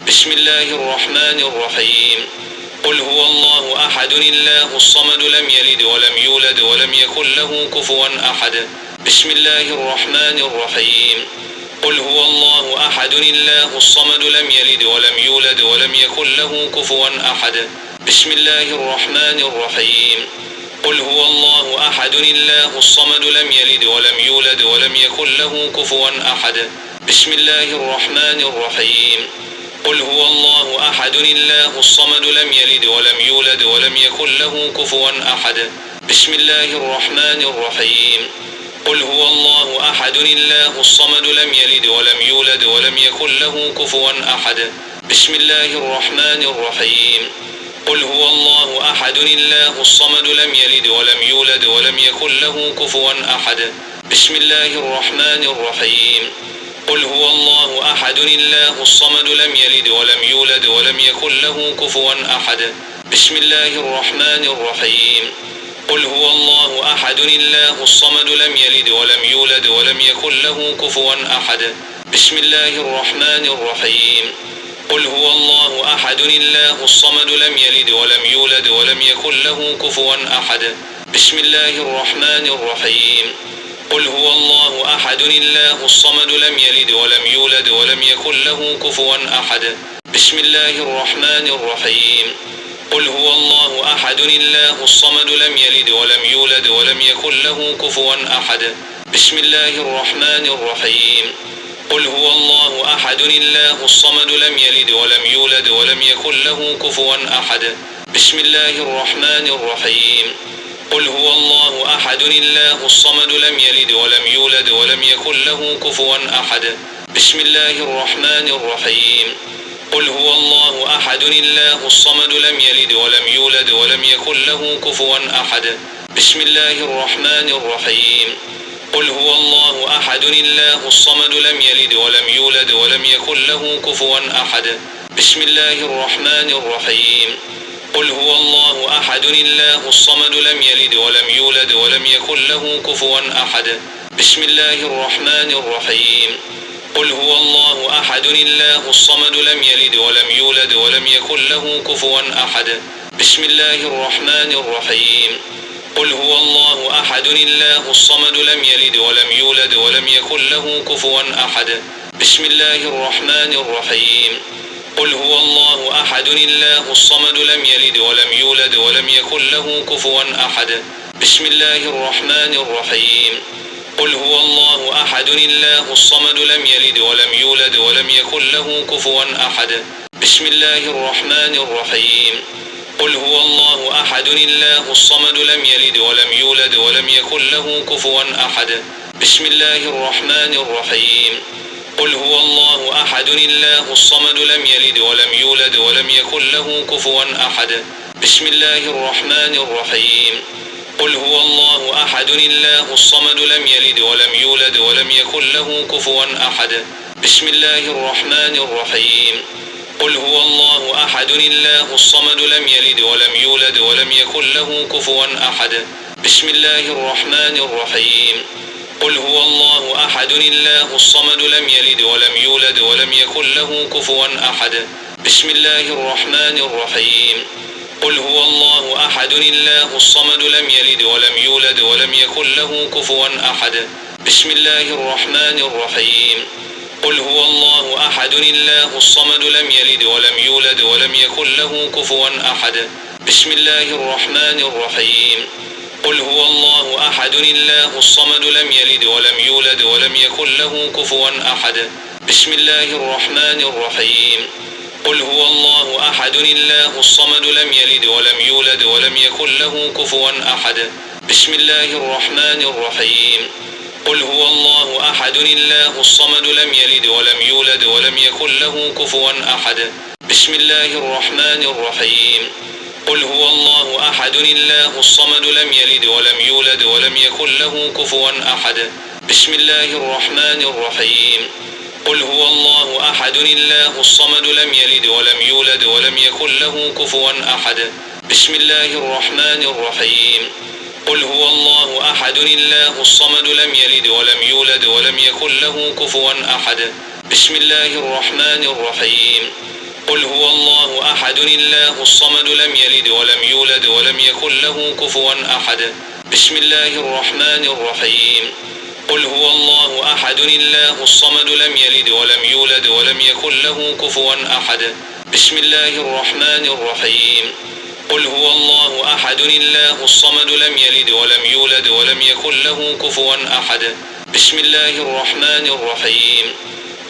بسم الله الرحمن الرحيم قل هو الله أحد الله الصمد لم يلد ولم يولد ولم يكن له كفوا أحد بسم الله الرحمن الرحيم قل هو الله أحد الله الصمد لم يلد ولم يولد ولم يكن له كفوا أحد بسم الله الرحمن الرحيم قل هو الله أحد الله الصمد لم يلد ولم يولد ولم يكن له كفوا أحد بسم الله الرحمن الرحيم قل هو الله أحد الله الصمد لم يلد ولم يولد ولم يكن له كفوا أحد بسم الله الرحمن الرحيم قل هو الله أحد الله الصمد لم يلد ولم يولد ولم يكن له كفوا أحد بسم الله الرحمن الرحيم قل هو الله أحد الله الصمد لم يلد ولم يولد ولم يكن له كفوا أحد بسم الله الرحمن الرحيم قل هو الله أحد الله الصمد لم يلد ولم يولد ولم يكن له كفوا أحد بسم الله الرحمن الرحيم قل هو الله أحد الله الصمد لم يلد ولم يولد ولم يكن له كفوا أحد بسم الله الرحمن الرحيم قل هو الله أحد الله الصمد لم يلد ولم يولد ولم يكن له كفوا أحد بسم الله الرحمن الرحيم قل هو الله أحد الله الصمد لم يلد ولم يولد ولم يكن له كفوا أحد بسم الله الرحمن الرحيم قل هو الله أحد الله الصمد لم يلد ولم يولد ولم يكن له كفوا أحد بسم الله الرحمن الرحيم قل هو الله أحد الله الصمد لم يلد ولم يولد ولم يكن له كفوا أحد بسم الله الرحمن الرحيم قل هو الله أحد الله الصمد لم يلد ولم يولد ولم يكن له كفوا أحد بسم الله الرحمن الرحيم قل هو الله أحد الله الصمد لم يلد ولم يولد ولم يكن له كفوا أحد بسم الله الرحمن الرحيم قل هو الله أحد الله الصمد لم يلد ولم يولد ولم يكن له كفوا أحد بسم الله الرحمن الرحيم قل هو الله أحد الله الصمد لم يلد ولم يولد ولم يكن له كفوا أحد بسم الله الرحمن الرحيم قل هو الله أحد الله الصمد لم يلد ولم يولد ولم يكن له كفوا أحد بسم الله الرحمن الرحيم قل هو الله أحد الله الصمد لم يلد ولم يولد ولم يكن له كفوا أحد بسم الله الرحمن الرحيم قل هو الله أحد الله الصمد لم يلد ولم يولد ولم يكن له كفوا أحد بسم الله الرحمن الرحيم قل هو الله أحد الله الصمد لم يلد ولم يولد ولم يكن له كفوا أحد بسم الله الرحمن الرحيم قل هو الله أحد الله الصمد لم يلد ولم يولد ولم يكن له كفوا أحد بسم الله الرحمن الرحيم قل هو الله أحد الله الصمد لم يلد ولم يولد ولم يكن له كفوا أحد بسم الله الرحمن الرحيم قل هو الله أحد الله الصمد لم يلد ولم يولد ولم يكن له كفوا أحد بسم الله الرحمن الرحيم قل هو الله أحد الله الصمد لم يلد ولم يولد ولم يكن له كفوا أحد بسم الله الرحمن الرحيم قل هو الله أحد الله الصمد لم يلد ولم يولد ولم يكن له كفوا أحد بسم الله الرحمن الرحيم قل هو الله أحد الله الصمد لم يلد ولم يولد ولم يكن له كفوا أحد بسم الله الرحمن الرحيم قل هو الله أحد الله الصمد لم يلد ولم يولد ولم يكن له كفوا أحد بسم الله الرحمن الرحيم قل هو الله أحد الله الصمد لم يلد ولم يولد ولم يكن له كفوا أحد بسم الله الرحمن الرحيم قل هو الله أحد الله الصمد لم يلد ولم يولد ولم يكن له كفوا أحد بسم الله الرحمن الرحيم قل هو الله أحد الله الصمد لم يلد ولم يولد ولم يكن له كفوا أحد بسم الله الرحمن الرحيم قل هو الله أحد الله الصمد لم يلد ولم يولد ولم يكن له كفوا أحد بسم الله الرحمن الرحيم قل هو الله أحد الله الصمد لم يلد ولم يولد ولم يكن له كفوا أحد بسم الله الرحمن الرحيم قل هو الله أحد الله الصمد لم يلد ولم يولد ولم يكن له كفوا أحد بسم الله الرحمن الرحيم قل هو الله أحد الله الصمد لم يلد ولم يولد ولم يكن له كفوا أحد بسم الله الرحمن الرحيم قل هو الله أحد الله الصمد لم يلد ولم يولد ولم يكن له كفوا أحد بسم الله الرحمن الرحيم قل هو الله أحد الله الصمد لم يلد ولم يولد ولم يكن له كفوا أحد بسم الله الرحمن الرحيم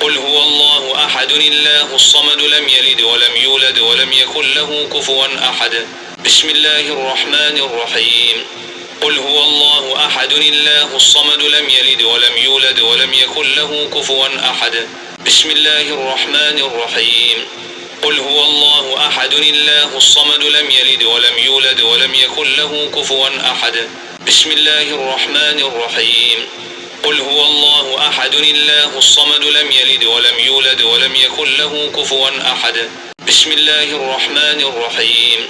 قل هو الله أحد الله الصمد لم يلد ولم يولد ولم يكن له كفوا أحد بسم الله الرحمن الرحيم قل هو الله أحد الله الصمد لم يلد ولم يولد ولم يكن له كفوا أحد بسم الله الرحمن الرحيم قل هو الله أحد الله الصمد لم يلد ولم يولد ولم يكن له كفوا أحد بسم الله الرحمن الرحيم قل هو الله أحد الله الصمد لم يلد ولم يولد ولم يكن له كفوا أحد بسم الله الرحمن الرحيم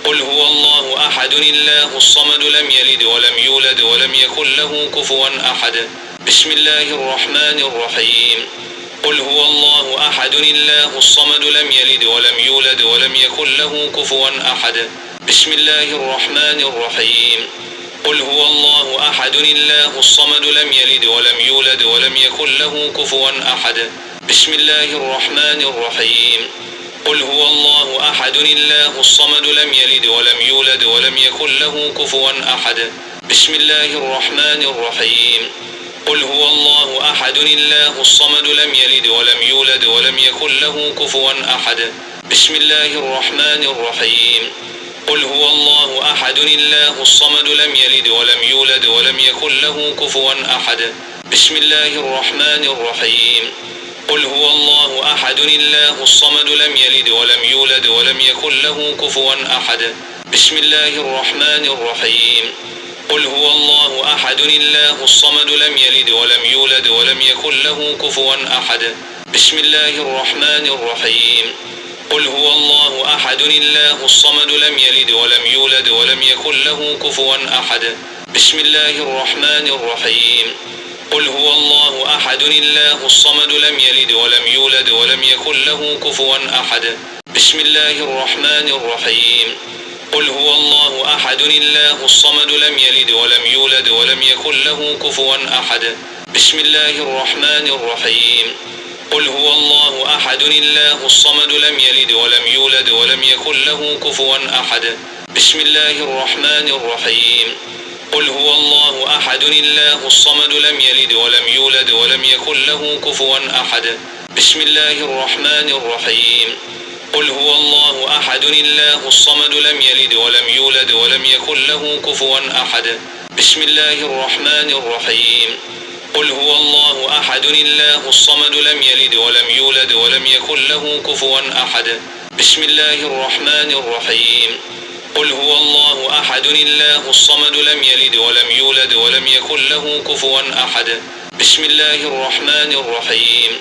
قل هو الله أحد الله الصمد لم يلد ولم يولد ولم يكن له كفوا أحد بسم الله الرحمن الرحيم قل هو الله أحد الله الصمد لم يلد ولم يولد ولم يكن له كفوا أحد بسم الله الرحمن الرحيم قل هو الله أحد الله الصمد لم يلد ولم يولد ولم يكن له كفوا أحد بسم الله الرحمن الرحيم قل هو الله أحد الله الصمد لم يلد ولم يولد ولم يكن له كفوا أحد بسم الله الرحمن الرحيم قل هو الله أحد الله الصمد لم يلد ولم يولد ولم يكن له كفوا أحد بسم الله الرحمن الرحيم قل هو الله أحد الله الصمد لم يلد ولم يولد ولم يكن له كفوا أحد بسم الله الرحمن الرحيم قل هو الله أحد الله الصمد لم يلد ولم يولد ولم يكن له كفوا أحد بسم الله الرحمن الرحيم قل هو الله أحد الله الصمد لم يلد ولم يولد ولم يكن له كفوا أحد بسم الله الرحمن الرحيم قل هو الله أحد الله الصمد لم يلد ولم يولد ولم يكن له كفوا أحد بسم الله الرحمن الرحيم قل هو الله أحد الله الصمد لم يلد ولم يولد ولم يكن له كفوا أحد بسم الله الرحمن الرحيم قل هو الله أحد الله الصمد لم يلد ولم يولد ولم يكن له كفوا أحد بسم الله الرحمن الرحيم قل هو الله أحد الله الصمد لم يلد ولم يولد ولم يكن له كفوا أحد بسم الله الرحمن الرحيم قل هو الله أحد الله الصمد لم يلد ولم يولد ولم يكن له كفوا أحد بسم الله الرحمن الرحيم قل هو الله أحد الله الصمد لم يلد ولم يولد ولم يكن له كفوا أحد بسم الله الرحمن الرحيم قل هو الله أحد الله الصمد لم يلد ولم يولد ولم يكن له كفوا أحد بسم الله الرحمن الرحيم قل هو الله أحد الله الصمد لم يلد ولم يولد ولم يكن له كفوا أحد بسم الله الرحمن الرحيم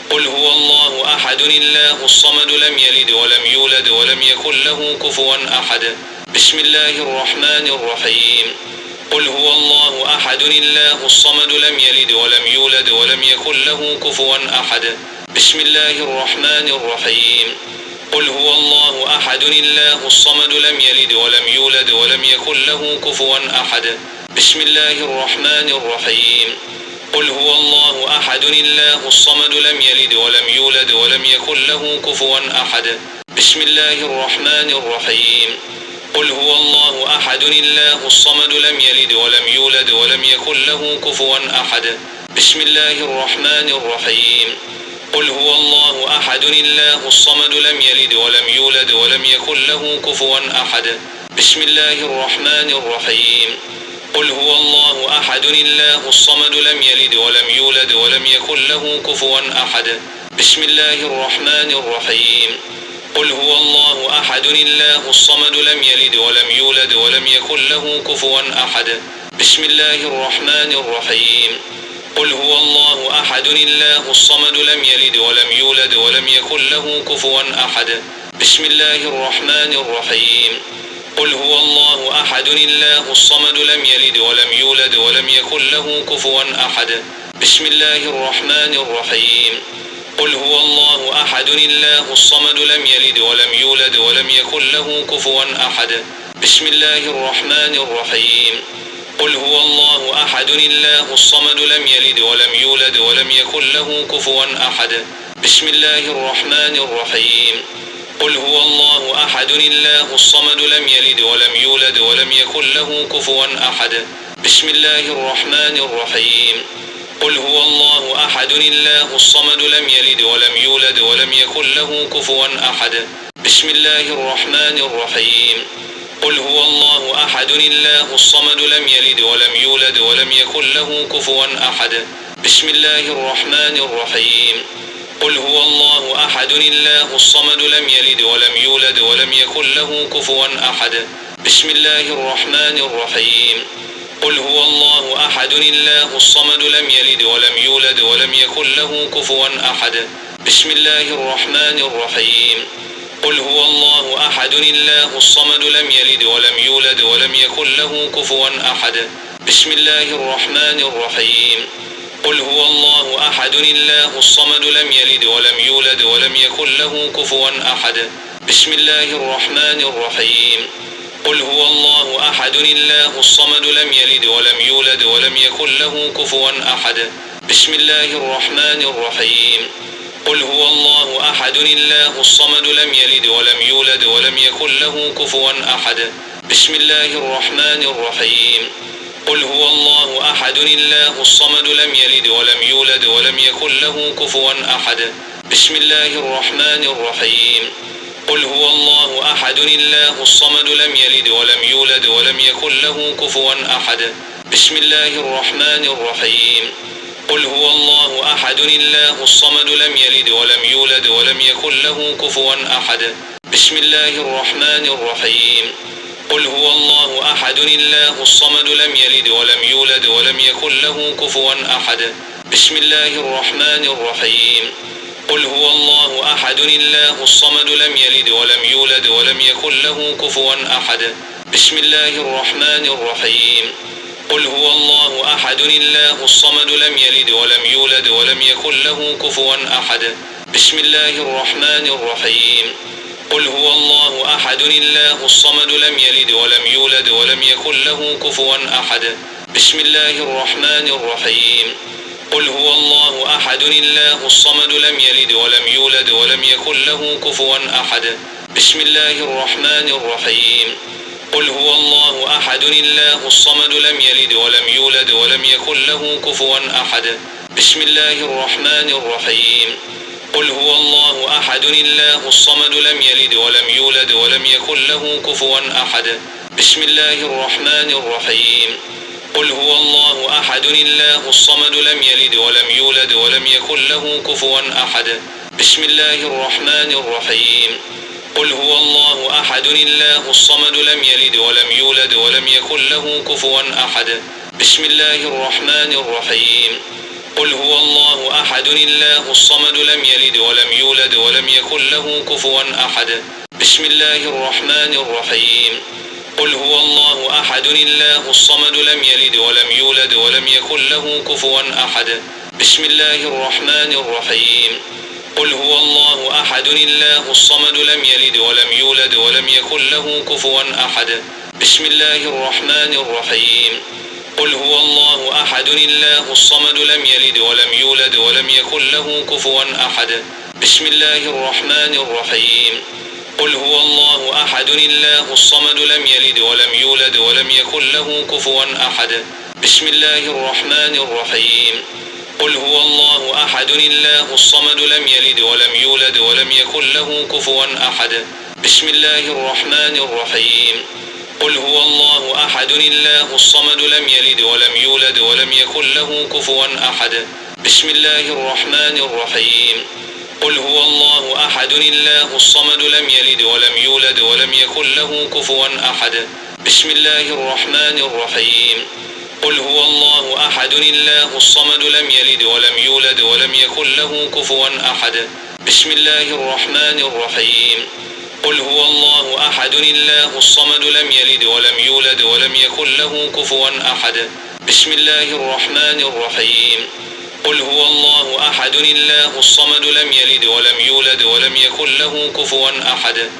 قل هو الله أحد الله الصمد لم يلد ولم يولد ولم يكن له كفوا أحد بسم الله الرحمن الرحيم قل هو الله أحد الله الصمد لم يلد ولم يولد ولم يكن له كفوا أحد بسم الله الرحمن الرحيم قل هو الله أحد الله الصمد لم يلد ولم يولد ولم يكن له كفوا أحد بسم الله الرحمن الرحيم قل هو الله أحد الله الصمد لم يلد ولم يولد ولم يكن له كفوا أحد بسم الله الرحمن الرحيم قل هو الله أحد الله الصمد لم يلد ولم يولد ولم يكن له كفوا أحد بسم الله الرحمن الرحيم قل هو الله أحد الله الصمد لم يلد ولم يولد ولم يكن له كفوا أحد بسم الله الرحمن الرحيم قل هو الله أحد الله الصمد لم يلد ولم يولد ولم يكن له كفوا أحد بسم الله الرحمن الرحيم قل هو الله أحد الله الصمد لم يلد ولم يولد ولم يكن له كفوا أحد بسم الله الرحمن الرحيم قل هو الله أحد الله الصمد لم يلد ولم يولد ولم يكن له كفوا أحد بسم الله الرحمن الرحيم قل هو الله أحد الله الصمد لم يلد ولم يولد ولم يكن له كفوا أحد بسم الله الرحمن الرحيم قل هو الله أحد الله الصمد لم يلد ولم يولد ولم يكن له كفوا أحد. بسم الله الرحمن الرحيم. قل هو الله أحد الله الصمد لم يلد ولم يولد ولم يكن له كفوا أحد. بسم الله الرحمن الرحيم. قل هو الله أحد الله الصمد لم يلد ولم يولد ولم يكن له كفوا أحد. بسم الله الرحمن الرحيم. قل هو الله أحد الله الصمد لم يلد ولم يولد ولم يكن له كفوا أحد. بسم الله الرحمن الرحيم. قل هو الله أحد الله الصمد لم يلد ولم يولد ولم يكن له كفوا أحد. بسم الله الرحمن الرحيم. قل هو الله أحد الله الصمد لم يلد ولم يولد ولم يكن له كفوا أحد. بسم الله الرحمن الرحيم. قل هو الله أحد الله الصمد لم يلد ولم يولد ولم يكن له كفوا أحد. بسم الله الرحمن الرحيم. قل هو الله أحد الله الصمد لم يلد ولم يولد ولم يكن له كفوا أحد. بسم الله الرحمن الرحيم. قل هو الله أحد الله الصمد لم يلد ولم يولد ولم يكن له كفوا أحد. بسم الله الرحمن الرحيم. قل هو الله أحد الله الصمد لم يلد ولم يولد ولم يكن له كفوا أحد. بسم الله الرحمن الرحيم. قل هو الله أحد الله الصمد لم يلد ولم يولد ولم يكن له كفوا أحد. بسم الله الرحمن الرحيم. قل هو الله أحد الله الصمد لم يلد ولم يولد ولم يكن له كفوا أحد. بسم الله الرحمن الرحيم. قل هو الله أحد الله الصمد لم يلد ولم يولد ولم يكن له كفوا أحد. بسم الله الرحمن الرحيم. قل هو الله أحد الله الصمد لم يلد ولم يولد ولم يكن له كفوا أحد. بسم الله الرحمن الرحيم. قل هو الله أحد الله الصمد لم يلد ولم يولد ولم يكن له كفوا أحد. بسم الله الرحمن الرحيم. قل هو الله أحد الله الصمد لم يلد ولم يولد ولم يكن له كفوا أحد. بسم الله الرحمن الرحيم. قل هو الله أحد الله الصمد لم يلد ولم يولد ولم يكن له كفوا أحد. بسم الله الرحمن الرحيم. قل هو الله أحد الله الصمد لم يلد ولم يولد ولم يكن له كفوا أحد. بسم الله الرحمن الرحيم. قل هو الله أحد الله الصمد لم يلد ولم يولد ولم يكن له كفوا أحد. بسم الله الرحمن الرحيم. قل هو الله أحد الله الصمد لم يلد ولم يولد ولم يكن له كفوا أحد. بسم الله الرحمن الرحيم. قل هو الله أحد الله الصمد لم يلد ولم يولد ولم يكن له كفوا أحد. بسم الله الرحمن الرحيم. قل هو الله أحد الله الصمد لم يلد ولم يولد ولم يكن له كفوا أحد. بسم الله الرحمن الرحيم. قل هو الله أحد الله الصمد لم يلد ولم يولد ولم يكن له كفوا أحد. بسم الله الرحمن الرحيم. قل هو الله أحد الله الصمد لم يلد ولم يولد ولم يكن له كفوا أحد. بسم الله الرحمن الرحيم. قل هو الله أحد الله الصمد لم يلد ولم يولد ولم يكن له كفوا أحد. بسم الله الرحمن الرحيم. قل هو الله أحد الله الصمد لم يلد ولم يولد ولم يكن له كفوا أحد. بسم الله الرحمن الرحيم. قل هو الله أحد الله الصمد لم يلد ولم يولد ولم يكن له كفوا أحد. بسم الله الرحمن الرحيم. قل هو الله أحد الله الصمد لم يلد ولم يولد ولم يكن له كفوا أحد. بسم الله الرحمن الرحيم. قل هو الله أحد الله الصمد لم يلد ولم يولد ولم يكن له كفوا أحد. بسم الله الرحمن الرحيم. قل هو الله أحد الله الصمد لم يلد ولم يولد ولم يكن له كفوا أحد. بسم الله الرحمن الرحيم. قل هو الله أحد الله الصمد لم يلد ولم يولد ولم يكن له كفوا أحد. بسم الله الرحمن الرحيم. قل هو الله أحد الله الصمد لم يلد ولم يولد ولم يكن له كفوا أحد. بسم الله الرحمن الرحيم. قل هو الله أحد الله الصمد لم يلد ولم يولد ولم يكن له كفوا أحد. بسم الله الرحمن الرحيم. قل هو الله أحد الله الصمد لم يلد ولم يولد ولم يكن له كفوا أحد